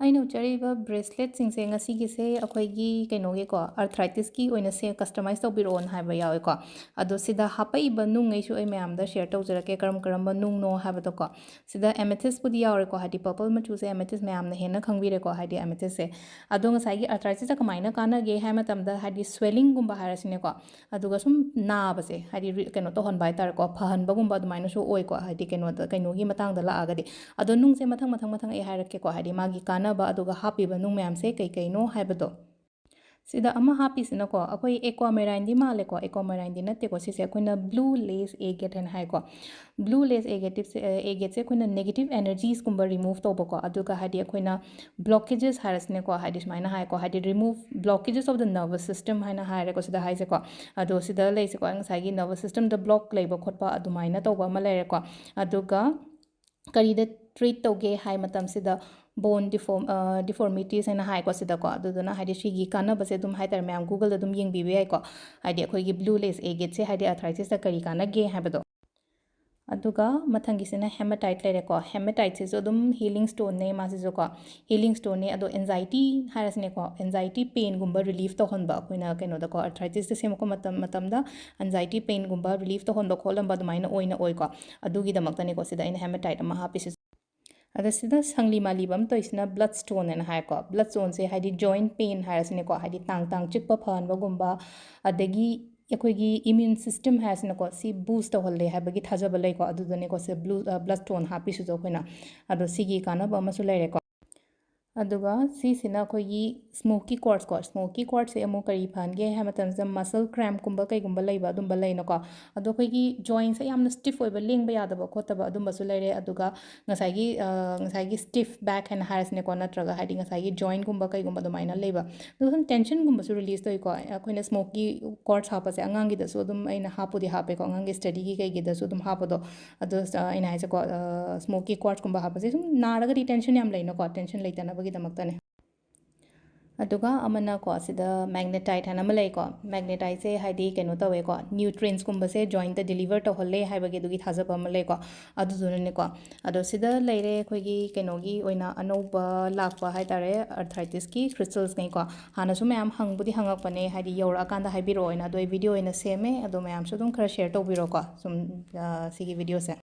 ꯑꯩꯅ ꯎꯠꯆꯔꯤꯕ ꯕ꯭ꯔꯦꯁꯂꯦꯠꯁꯤꯡꯁꯦ ꯉꯁꯤꯒꯤꯁꯦ ꯑꯩꯈꯣꯏꯒꯤ ꯀꯩꯅꯣꯒꯤꯀꯣ ꯑꯥꯔꯊ꯭ꯔꯥꯏꯇꯤꯁꯀꯤ ꯑꯣꯏꯅ ꯀꯁꯇꯃꯥꯏꯁ ꯇꯧꯕꯤꯔꯛꯑꯣꯅ ꯍꯥꯏꯕ ꯌꯥꯎꯋꯦꯀꯣ ꯑꯗꯣ ꯁꯤꯗ ꯍꯥꯞꯄꯛꯏꯕ ꯅꯨꯡꯉꯩꯁꯨ ꯑꯩ ꯃꯌꯥꯝꯗ ꯁꯦꯌꯔ ꯇꯧꯖꯔꯛꯀꯦ ꯀꯔꯝ ꯀꯔꯝꯕ ꯅꯨꯡꯅꯣ ꯍꯥꯏꯕꯗꯣꯀꯣ ꯁꯤꯗ ꯑꯦꯃꯦꯊꯤꯁꯄꯨꯗꯤ ꯌꯥꯎꯔꯦꯀꯣ ꯍꯥꯏꯗꯤ ꯄꯔꯄꯜ ꯃꯆꯨꯁꯦ ꯑꯦꯃꯦꯊꯤꯁ ꯃꯌꯥꯝꯅ ꯍꯦꯟꯅ ꯈꯪꯕꯤꯔꯦꯀꯣ ꯍꯥꯏꯗꯤ ꯑꯦꯃꯦꯊꯤꯁꯁꯦ ꯑꯗꯣ ꯉꯁꯥꯏꯒꯤ ꯑꯥꯔꯊ꯭ꯔꯥꯏꯇꯤꯁꯇ ꯀꯃꯥꯏꯅ ꯀꯥꯟꯅꯒꯦ ꯍꯥꯏ ꯃꯇꯝꯗ ꯍꯥꯏꯗꯤ ꯁ꯭ꯋꯦꯂꯤꯡꯒꯨꯝꯕ ꯍꯥꯏꯔꯁꯤꯅꯦꯀꯣ ꯑꯗꯨꯒ ꯁꯨꯝ ꯅꯥꯕꯁꯦ ꯍꯥꯏꯗꯤ ꯀꯩꯅꯣ ꯇꯧꯍꯟꯕ ꯍꯥꯏꯇꯥꯔꯦꯀꯣ ꯐꯍꯟꯕꯒꯨꯝꯕ ꯑꯗꯨꯃꯥꯏꯅꯁꯨ ꯑꯣꯏꯀꯣ ꯍꯥꯏꯗꯤ ꯀꯩꯅꯣꯒꯤ ꯃꯇꯥꯡꯗ ꯂꯥꯛꯑꯒꯗꯤ ꯑꯗꯣ ꯅꯨꯡꯁꯦ ꯃꯊꯪ ꯑꯩ ꯍꯥꯏꯔꯛꯀꯦꯀꯣ ꯍꯥꯏꯗꯤ ꯃꯥꯒꯤ ꯀꯥꯟꯅꯕ ꯑꯗꯨꯒ ꯍꯥꯞꯄꯤꯕ ꯅꯨꯡ ꯃꯌꯥꯝꯁꯦ ꯀꯩꯅꯣ ꯍꯥꯏꯕꯗꯣ ꯁꯤꯗ ꯑꯃ ꯍꯥꯞꯄꯤꯁꯤꯅꯀꯣ ꯑꯩꯈꯣꯏ ꯑꯦꯀ꯭ꯋꯥꯃꯦꯔꯥꯏꯟꯗꯤ ꯃꯥꯜꯂꯦꯀꯣ ꯑꯦꯀ꯭ꯋꯥꯃꯦꯔꯥꯏꯟꯗꯤ ꯅꯠꯇꯦꯀꯣ ꯁꯤꯁꯦ ꯑꯩꯈꯣꯏꯅ ꯕ꯭ꯂꯨ ꯂꯦꯁ ꯑꯦꯒꯦꯠ ꯍꯥꯏꯅ ꯍꯥꯏꯀꯣ ꯕ꯭ꯂू लेस एगेट्स अखोइना नेगेटिव एनर्जीज कुंबा रिमूव तौबको अदुगा हाइदि अखोइना ब्लॉकेजेस हारसनेको हाइदि सुमाइना हाइको हाइदि remove blockages of the nervous system हाइना हाइरेको सिदा हाइसेको अदो सिदा लेसेको ngसाइगी नर्वस सिस्टम द ब्लॉक लेबो खोटपा अदुमाइना तौबा अमा लेरेको अदुगा करीदा ट्रीट तौगे हाइ मतम सिदा बोन डिफॉर्मिटीज है हाइको सिदको अदुदना हाइदि सिगी कानबसे अदुम हाइतर मैम गूगल अदुम येंबिबे याइको हाइदि अखोइगी ब्लू लेस एगेट से हाइदि आर्थराइटिस दा करी कानगे हाइबदो अदुगा मथंगिसिना हेमाटाइट लेरेको हेमाटाइट से अदुम हीलिंग स्टोन ने मासिजोको हीलिंग स्टोन ने अदो एंजाइटी हारसनेको एंजाइटी पेन गुंबा रिलीफ तोहनबा अखोइना कइनोदको आर्थराइटिस सेमको मतमदा एंजाइटी पेन गुंबा रिलीफ तोहनबा खोलंबा दुमाइना ओइना ओइको अदुगिदमक्तनेको सिदा इन हेमाटाइट अमा हापिसिस अदसिदा संगली मालीबम तोइसिना ब्लड स्टोन एना हाइको ब्लड स्टोन से हाइदि जॉइंट पेन हारसनेको हाइदि तांग तांग चिकपा फहनबगुंबा अदगी अखोइगी इम्यून सिस्टम हासनेको सी बूस्ट तौहल्ले हाइबगी थाजब लैको अदुदनेको से ब्लड स्टोन हापिसुजो अखोइना अदो सिगी कानबा अमसु लैरेको अदुगा सिसिना अखोइगी स्मोकी क्वार्ट्स से अमु करी फहनगे है मतमसे मसल क्रैम्प कुंबा कईगुंबा लैबा अदुंबा लैनको अदो अखोइगी जॉइंट से यामना स्टिफ ओइबा लेंबा यादबा खोतबा अदुंबासु लैरे अदुगा ngसाइगी स्टिफ बैक है हारसनेको नत्रगा हाइदि ngसाइगी जॉइंट गुंबा कईगुंबा दुमाइना लैबा अदुगा सम टेंशन गुंबासु रिलीज तोइको अखोइना स्मोकी क्वार्ट्स हापसे अंगांगीदसु अदुम अइना हापुदि हापेको अंगांगी स्टडी की कईगीदसु अदुम हापदो अदो अइना हाइसेको स्मोकी क्वार्ट्स कुंबा हापसे सुम नारगदि टेंशन याम लैनको टेंशन लैतनबगीदमक्तने अदुगा अमना को सिदा मैग्नेटाइट हना मलैको मैग्नेटाइट से हाइदि कनो तवेको न्यूट्रिएंट्स कुंबसे जॉइंट डिलीवर तौहल्ले हाइबगे दुगी थाजब मलैको अदुदुननेको अदो सिदा लैरे अखोइगी कनोगी ओइना अनौबा लाकपा हाइतारे आर्थराइटिस की क्रिस्टल्स नैको हानसु मैम हंगबुदि हंगकपने हाइदि यौरा कांदा हाइबिरो ओइना दो वीडियो ओइना सेमे अदो मैम सु दुम खरा शेयर तौबिरोको सुम सिगी वीडियो से